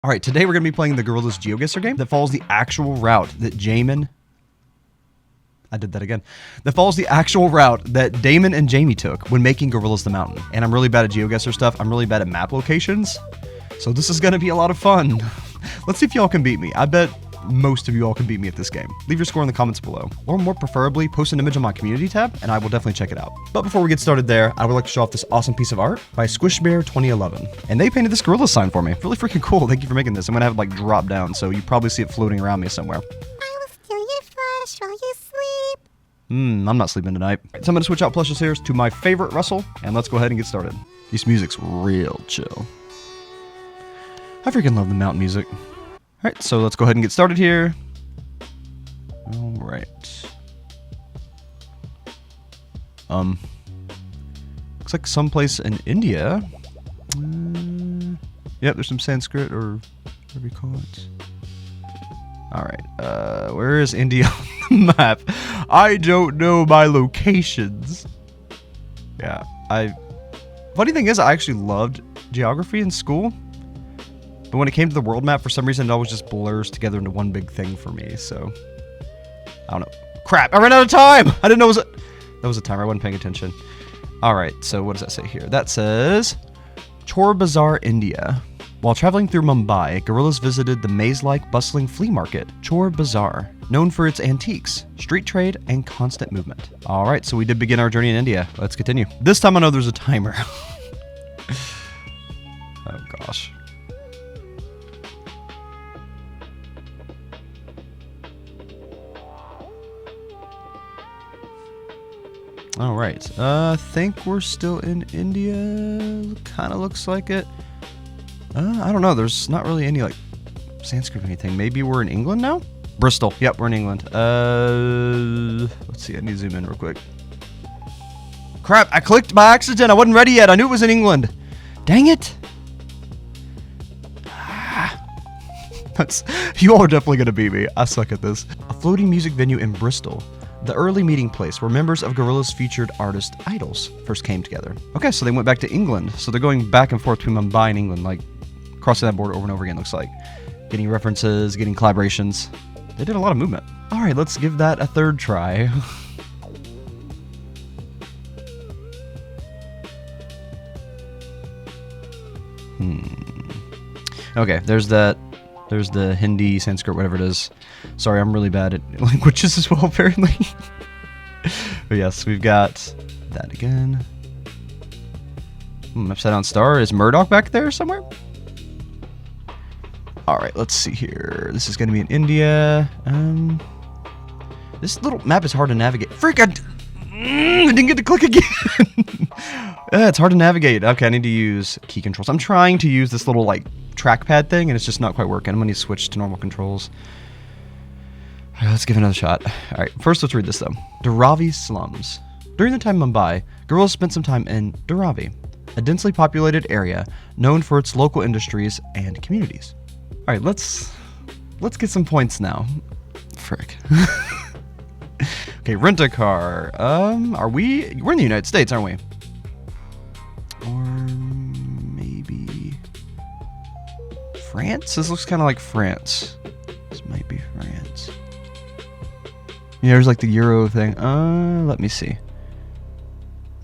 Alright, today we're going to be playing the Gorillaz Geoguessr game that follows the actual route that Damon... I did that again. That follows the actual route that Damon and Jamie took when making Gorillaz the Mountain. And I'm really bad at Geoguessr stuff. I'm really bad at map locations. So this is going to be a lot of fun. Let's see if y'all can beat me. I bet most of you all can beat me at this game. Leave your score in the comments below. Or more preferably, post an image on my community tab, and I will definitely check it out. But before we get started there, I would like to show off this awesome piece of art by Squishbear 2011. And they painted this Gorillaz sign for me. Really freaking cool. Thank you for making this. I'm going to have it like drop down, so you probably see it floating around me somewhere. I will steal your flesh while you sleep. I'm not sleeping tonight. Right, so I'm going to switch out plushes here to my favorite Russell, and let's go ahead and get started. This music's real chill. I freaking love the mountain music. Alright, so let's go ahead and get started here. Alright. Looks like someplace in India. Yep, there's some Sanskrit or whatever you call it. Alright, where is India on the map? I don't know my locations. Yeah, funny thing is, I actually loved geography in school. But when it came to the world map, for some reason, it always just blurs together into one big thing for me, so... I don't know. Crap! I ran out of time! I didn't know that was a timer. I wasn't paying attention. Alright, so what does that say here? That says... CHOR Bazaar, India. While traveling through Mumbai, Gorillaz visited the maze-like bustling flea market, CHOR Bazaar, known for its antiques, street trade, and constant movement. Alright, so we did begin our journey in India. Let's continue. This time I know there's a timer. Oh gosh. Alright, I think we're still in India. Kind of looks like it. I don't know, there's not really any, like, Sanskrit or anything. Maybe we're in England now? Bristol. Yep, we're in England. Let's see, I need to zoom in real quick. Crap, I clicked by accident. I wasn't ready yet. I knew it was in England. Dang it. You all are definitely going to beat me. I suck at this. A floating music venue in Bristol. The early meeting place where members of Gorillaz' featured artist idols first came together. Okay, so they went back to England. So they're going back and forth between Mumbai and England, like crossing that border over and over again, looks like. Getting references, getting collaborations. They did a lot of movement. All right, let's give that a third try. Okay, there's that. There's the Hindi, Sanskrit, whatever it is. Sorry, I'm really bad at languages as well, apparently. But yes, we've got that again. Upside down star. Is MURDOC back there somewhere? Alright, let's see here. This is going to be in India. This little map is hard to navigate. Freak, I didn't get to click again. It's hard to navigate. Okay, I need to use key controls. I'm trying to use this little, like, trackpad thing, and it's just not quite working. I'm going to switch to normal controls. All right, let's give it another shot. All right, first let's read this, though. DHARAVI slums. During the time in Mumbai, Gorillaz spent some time in DHARAVI, a densely populated area known for its local industries and communities. All right, let's get some points now. Frick. Okay, rent a car. We're in the United States, aren't we? Or maybe France? This looks kind of like France. This might be France. Yeah, there's like the Euro thing. Let me see.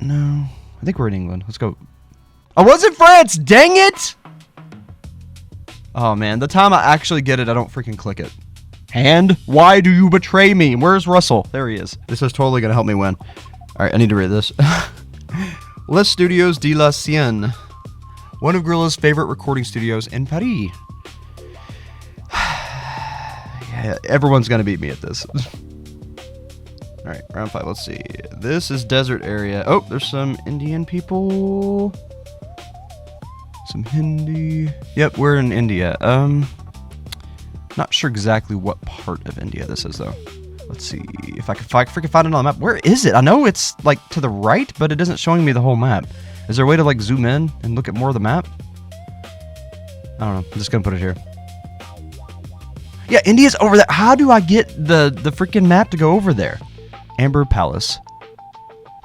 No, I think we're in England. Let's go. I was in France! Dang it! Oh man, the time I actually get it, I don't freaking click it. And why do you betray me? Where's Russell? There he is. This is totally gonna help me win. Alright, I need to read this. Les Studios de la Sienne. One of Gorillaz' favorite recording studios in Paris. Yeah, everyone's gonna beat me at this. Alright, round 5, let's see. This is desert area. Oh, there's some Indian people. Some Hindi. Yep, we're in India. Not sure exactly what part of India this is, though. Let's see if I can freaking find it on the map. Where is it? I know it's, like, to the right, but it isn't showing me the whole map. Is there a way to, like, zoom in and look at more of the map? I don't know. I'm just gonna put it here. Yeah, India's over there. How do I get the freaking map to go over there? Amber Palace.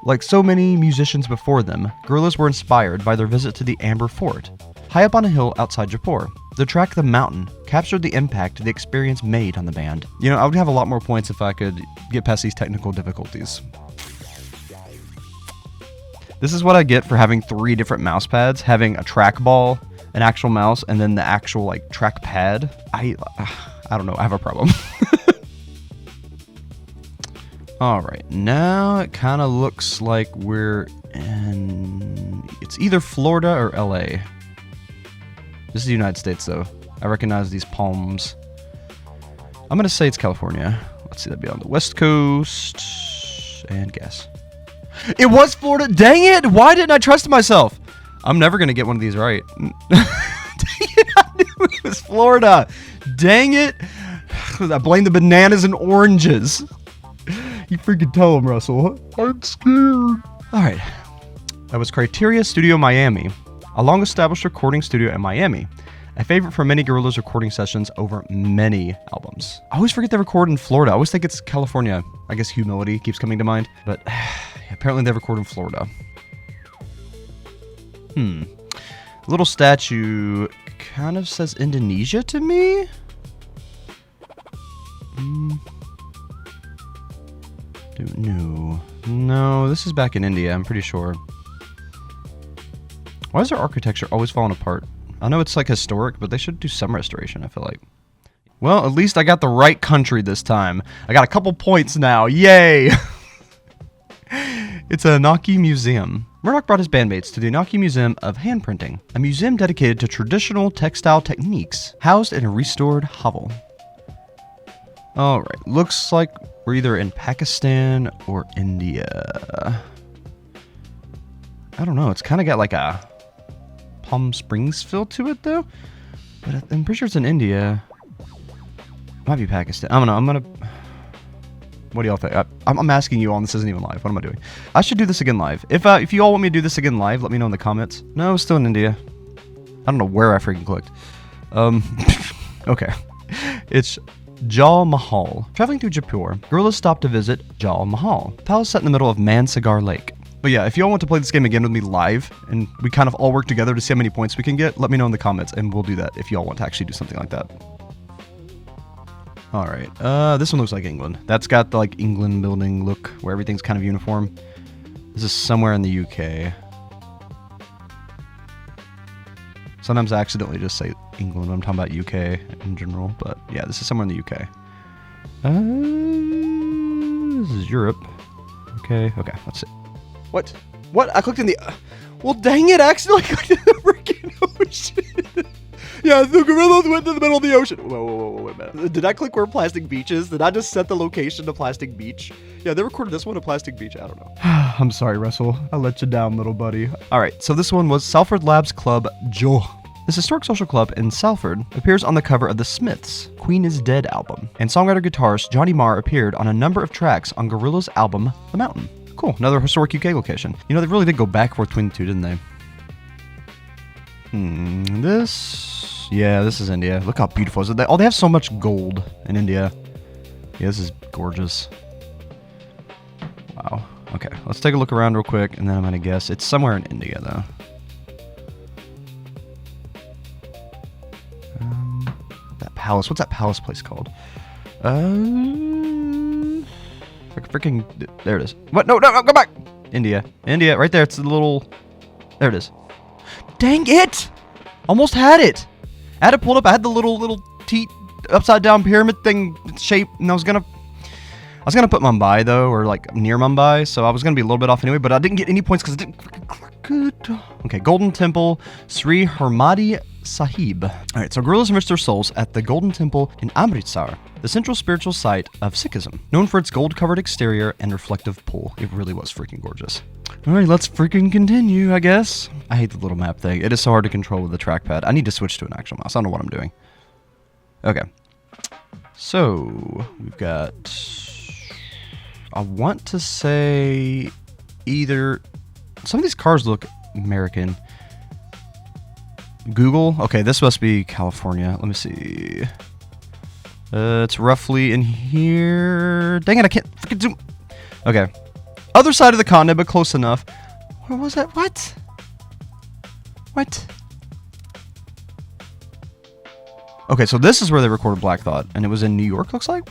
Like so many musicians before them, Gorillaz were inspired by their visit to the Amber Fort, high up on a hill outside Jaipur. The track The Mountain captured the impact the experience made on the band. You know, I would have a lot more points if I could get past these technical difficulties. This is what I get for having 3 different mouse pads, having a trackball, an actual mouse, and then the actual like trackpad. I don't know, I have a problem. Alright, now it kind of looks like we're in... It's either Florida or LA. This is the United States, though. I recognize these palms. I'm going to say it's California. Let's see, that'd be on the West Coast. And guess. It was Florida! Dang it! Why didn't I trust myself? I'm never going to get one of these right. Dang it, I knew it was Florida! Dang it! I blame the bananas and oranges. You freaking tell him, Russell. I'm scared. Alright. That was Criteria Studio Miami, a long-established recording studio in Miami. A favorite for many Gorillaz recording sessions over many albums. I always forget they record in Florida. I always think it's California. I guess humility keeps coming to mind. But apparently they record in Florida. The little statue kind of says Indonesia to me. No, this is back in India, I'm pretty sure. Why is their architecture always falling apart? I know it's like historic, but they should do some restoration, I feel like. Well, at least I got the right country this time. I got a couple points now, yay! It's a ANOOKHI museum. MURDOC brought his bandmates to the ANOOKHI Museum of Handprinting, a museum dedicated to traditional textile techniques, housed in a restored hovel. Alright, looks like we're either in Pakistan or India. I don't know, it's kind of got like a Palm Springs feel to it though. But I'm pretty sure it's in India. Might be Pakistan. I don't know, I'm gonna... What do y'all think? I'm asking you all, and this isn't even live. What am I doing? I should do this again live. If you all want me to do this again live, let me know in the comments. No, it's still in India. I don't know where I freaking clicked. Okay. It's Jal Mahal. Traveling through Jaipur, Gorillaz stopped to visit Jal Mahal, a palace set in the middle of Mansagar Lake. But yeah, if y'all want to play this game again with me live, and we kind of all work together to see how many points we can get, let me know in the comments, and we'll do that if y'all want to actually do something like that. Alright, this one looks like England. That's got the like England building look, where everything's kind of uniform. This is somewhere in the UK. Sometimes I accidentally just say England when I'm talking about UK in general, but yeah, this is somewhere in the UK. This is Europe. Okay, let's see. What? What? I clicked in the... well, dang it, I accidentally clicked in the freaking ocean. Yeah, the Gorillaz went to the middle of the ocean. Whoa, wait a minute. Did I click where Plastic Beach is? Did I just set the location to Plastic Beach? Yeah, they recorded this one at Plastic Beach. I don't know. I'm sorry, Russell. I let you down, little buddy. Alright, so this one was Salford Labs Club JOHHNY. This historic social club in Salford appears on the cover of the Smiths' Queen is Dead album, and songwriter-guitarist Johnny Marr appeared on a number of tracks on Gorillaz' album The Mountain. Cool, another historic UK location. You know, they really did go back for between the two, didn't they? This... yeah, this is India. Look how beautiful it is. Oh, they have so much gold in India. Yeah, this is gorgeous. Wow. Okay, let's take a look around real quick, and then I'm gonna guess. It's somewhere in India, though. That palace. What's that palace place called? Freaking... there it is. What? No, go back! India, right there. It's a little... there it is. Dang it! Almost had it! I had it pulled up. I had the little teat upside down pyramid thing shape, and I was gonna put Mumbai though, or like near Mumbai, so I was gonna be a little bit off anyway, but I didn't get any points because I didn't good. Okay, Golden Temple, Sri Harmadi Sahib. Alright, so Gorillaz enriched their souls at the Golden Temple in Amritsar, the central spiritual site of Sikhism, known for its gold-covered exterior and reflective pool. It really was freaking gorgeous. Alright, let's freaking continue, I guess. I hate the little map thing. It is so hard to control with the trackpad. I need to switch to an actual mouse. I don't know what I'm doing. Okay. So, we've got... I want to say... either... some of these cars look American. Google? Okay, this must be California. Let me see. It's roughly in here... dang it, I can't freaking zoom... okay. Other side of the continent, but close enough. Where was that? What? Okay, so this is where they recorded Black Thought, and it was in New York, looks like?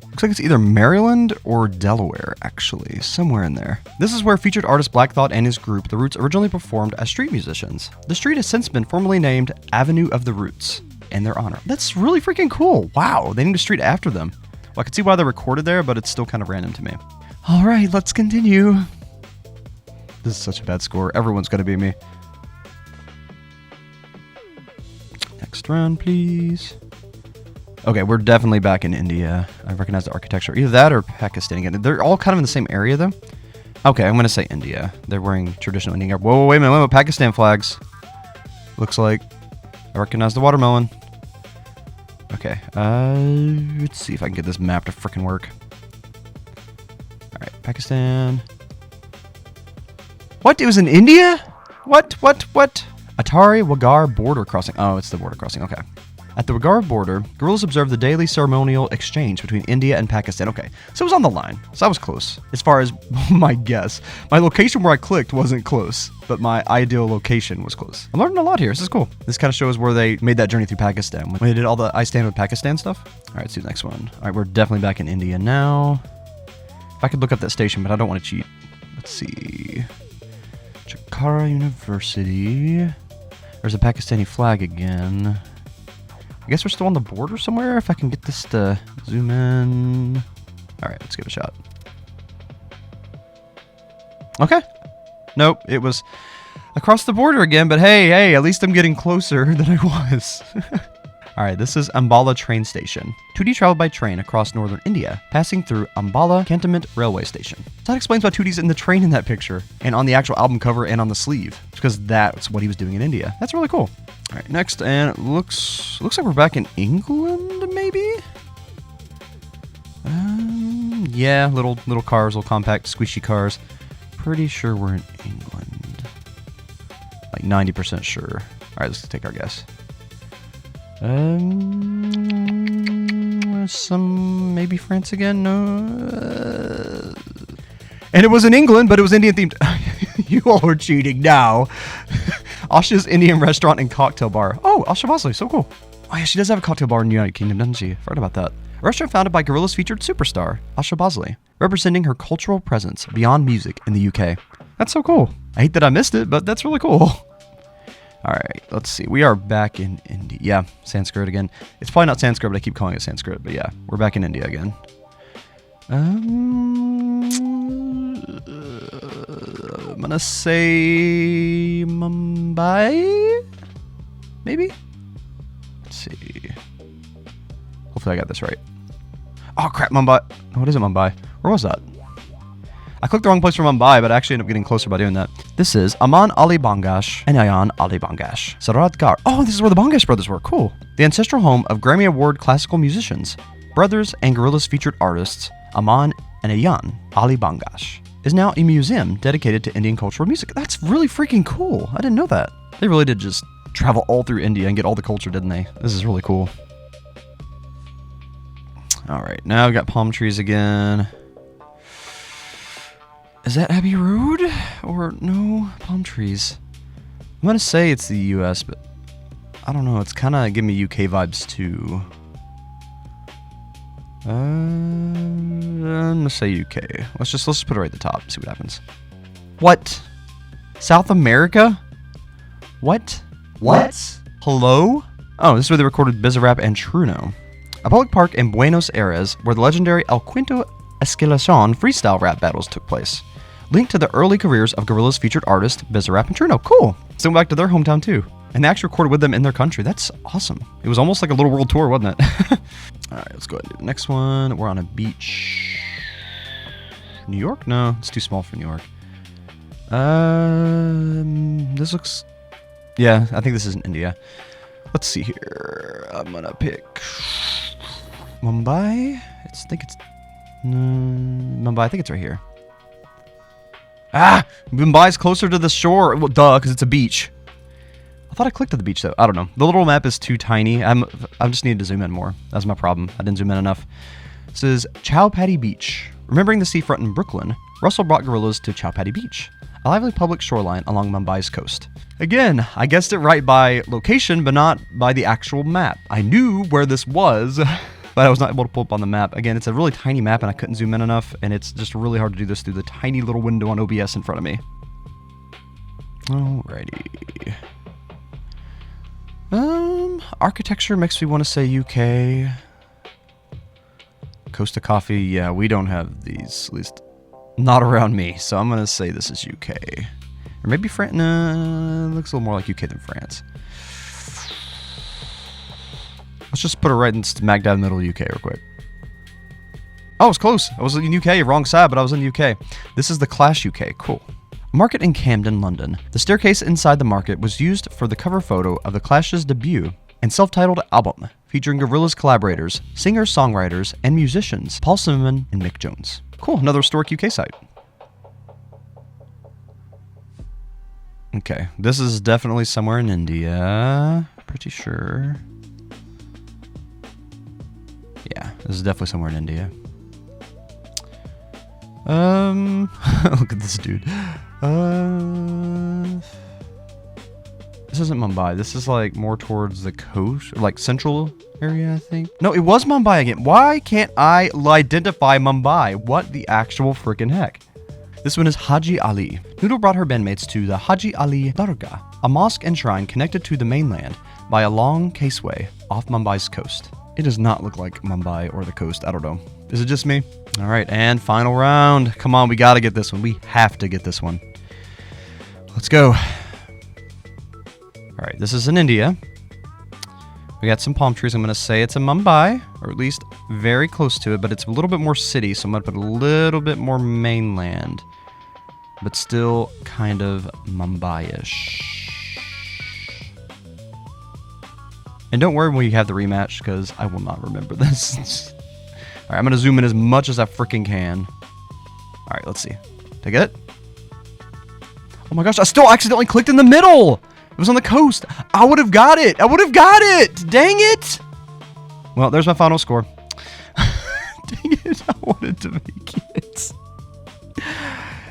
Looks like it's either Maryland or Delaware, actually. Somewhere in there. This is where featured artist Black Thought and his group, The Roots, originally performed as street musicians. The street has since been formally named Avenue of the Roots in their honor. That's really freaking cool. Wow, they named a street after them. Well, I can see why they recorded there, but it's still kind of random to me. All right, let's continue. This is such a bad score. Everyone's going to beat me. Next round, please. Okay, we're definitely back in India. I recognize the architecture. Either that or Pakistan again. They're all kind of in the same area, though. Okay, I'm going to say India. They're wearing traditional Indian garb. Whoa, wait a minute. Pakistan flags. Looks like I recognize the watermelon. Okay, let's see if I can get this map to frickin' work. Alright, Pakistan. What? It was in India? What? ATTARI-WAGAH border crossing. Oh, it's the border crossing. Okay. At the WAGAH border, Gorillaz observed the daily ceremonial exchange between India and Pakistan. Okay, so it was on the line. So I was close. As far as my guess. My location where I clicked wasn't close, but my ideal location was close. I'm learning a lot here. This is cool. This kind of shows where they made that journey through Pakistan. When they did all the I Stand With Pakistan stuff. All right, let's do the next one. All right, we're definitely back in India now. If I could look up that station, but I don't want to cheat. Let's see. Chakkara University. There's a Pakistani flag again. I guess we're still on the border somewhere. If I can get this to zoom in. All right, let's give it a shot. Okay. Nope, it was across the border again, but hey, at least I'm getting closer than I was. All right, this is AMBALA train station. 2D traveled by train across northern India, passing through AMBALA Cantonment railway station. So that explains why 2D's in the train in that picture, and on the actual album cover and on the sleeve, because that's what he was doing in India. That's really cool. All right, next, and it looks like we're back in England, maybe? Yeah, little cars, little compact, squishy cars. Pretty sure we're in England. Like 90% sure. All right, let's take our guess. Maybe France again? No. And it was in England, but it was Indian themed. You all are cheating now. ASHA's Indian restaurant and cocktail bar. Oh, ASHA Bosley, so cool. Oh yeah, she does have a cocktail bar in the United Kingdom, doesn't she? I forgot about that. A restaurant founded by Gorillaz featured superstar ASHA Bosley, representing her cultural presence beyond music in the UK. That's so cool. I hate that I missed it, but that's really cool. All right, let's see. We are back in India. Yeah, Sanskrit again. It's probably not Sanskrit, but I keep calling it Sanskrit. But yeah, we're back in India again. I'm gonna say Mumbai, maybe. Let's see. Hopefully I got this right. Oh crap, Mumbai. What is it, Mumbai? Where was that? I clicked the wrong place for Mumbai, but I actually ended up getting closer by doing that. This is Aman Ali Bangash and Ayan Ali Bangash. Saradgar. Oh, this is where the Bangash brothers were. Cool. The ancestral home of Grammy Award classical musicians, brothers and Gorillaz featured artists Aman and Ayan Ali Bangash is now a museum dedicated to Indian cultural music. That's really freaking cool. I didn't know that. They really did just travel all through India and get all the culture, didn't they? This is really cool. All right, now we got palm trees again. Is that Abbey Road? Or no? Palm trees. I'm gonna say it's the US, but I don't know. It's kind of giving me UK vibes too. I'm gonna say UK. Let's just put it right at the top. See what happens. What? South America? What? Hello? Oh, this is where they recorded BIZARRAP and TRUENO. A public park in Buenos Aires where the legendary El Quinto Esquilacion freestyle rap battles took place. Linked to the early careers of Gorillaz featured artists BIZARRAP and TRUENO. Cool. So went back to their hometown too. And they actually recorded with them in their country. That's awesome. It was almost like a little world tour, wasn't it? All right, let's go ahead and do the next one. We're on a beach. New York? No, it's too small for New York. This looks... Yeah, I think this is in India. Let's see here. I'm gonna pick Mumbai. I think it's Mumbai. I think it's right here. Ah, Mumbai's closer to the shore. Well, duh, because it's a beach. I thought I clicked at the beach though. I don't know. The little map is too tiny. I just needed to zoom in more. That's my problem. I didn't zoom in enough. This is Chowpatty Beach. Remembering the seafront in Brooklyn, Russell brought Gorillaz to Chowpatty Beach, a lively public shoreline along Mumbai's coast. Again, I guessed it right by location, but not by the actual map. I knew where this was, but I was not able to pull up on the map. Again, it's a really tiny map and I couldn't zoom in enough, and it's just really hard to do this through the tiny little window on OBS in front of me. Alrighty. Architecture makes me want to say UK. Costa Coffee, yeah, we don't have these, at least not around me, so I'm going to say this is UK. Or maybe France, no, looks a little more like UK than France. Let's just put it right in smack dab in the middle of UK real quick. Oh, it was close. I was in UK, wrong side, but I was in the UK. This is the Clash UK, cool. Market in Camden, London. The staircase inside the market was used for the cover photo of the Clash's debut and self-titled album, featuring Gorillaz collaborators, singers, songwriters, and musicians, Paul Simon and Mick Jones. Cool, another historic UK site. Okay, this is definitely somewhere in India. Pretty sure. Yeah, this is definitely somewhere in India. Look at this dude. This isn't Mumbai. This is like more towards the coast, or like central area, I think. No, it was Mumbai again. Why can't I identify Mumbai? What the actual freaking heck? This one is Haji Ali. Noodle brought her bandmates to the Haji Ali Dargah, a mosque and shrine connected to the mainland by a long caseway off Mumbai's coast. It does not look like Mumbai or the coast. I don't know. Is it just me? All right, and final round. Come on, we got to get this one. We have to get this one. Let's go. All right, this is in India. We got some palm trees. I'm going to say it's in Mumbai, or at least very close to it, but it's a little bit more city, so I'm going to put a little bit more mainland, but still kind of Mumbai-ish. And don't worry when you have the rematch, because I will not remember this. All right, I'm going to zoom in as much as I freaking can. All right, let's see. Did I get it? Oh my gosh, I still accidentally clicked in the middle. It was on the coast. I would have got it. I would have got it. Dang it. Well, there's my final score. Dang it. I wanted to make it.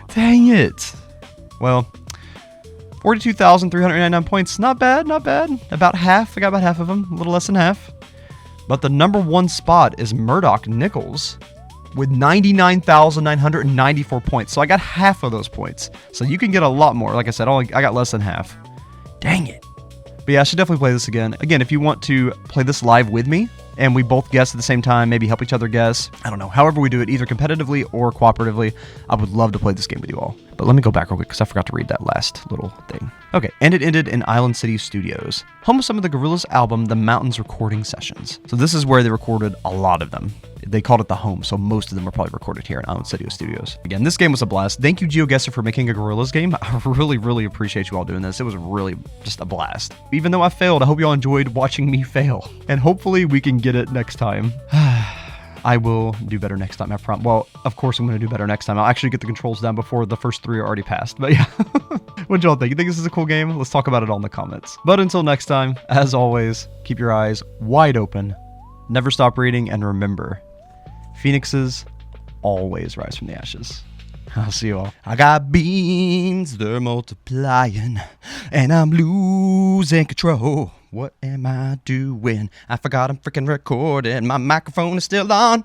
Dang it. Well, 42,399 points. Not bad. Not bad. About half. I got about half of them. A little less than half. But the number one spot is MURDOC Nichols with 99,994 points. So I got half of those points. So you can get a lot more. Like I said, I got less than half. Dang it. But yeah, I should definitely play this again. Again, if you want to play this live with me, and we both guess at the same time, maybe help each other guess. I don't know. However we do it, either competitively or cooperatively, I would love to play this game with you all. But let me go back real quick because I forgot to read that last little thing. Okay, and it ended in Island City Studios, home of some of the Gorillaz album, The Mountains recording sessions. So this is where they recorded a lot of them. They called it the home, so most of them were probably recorded here in Island City Studios. Again, this game was a blast. Thank you, Geoguessr, for making a Gorillaz game. I really, really appreciate you all doing this. It was really just a blast. Even though I failed, I hope you all enjoyed watching me fail. And hopefully we can get it next time. I will do better next time, I promise. Well, of course I'm going to do better next time. I'll actually get the controls down before the first three are already passed. But yeah, what y'all think? You think this is a cool game? Let's talk about it all in the comments. But until next time, as always, keep your eyes wide open, never stop reading, and remember, phoenixes always rise from the ashes. I'll see you all. I got beans, they're multiplying, and I'm losing control. What am I doing? I forgot I'm freaking recording. My microphone is still on.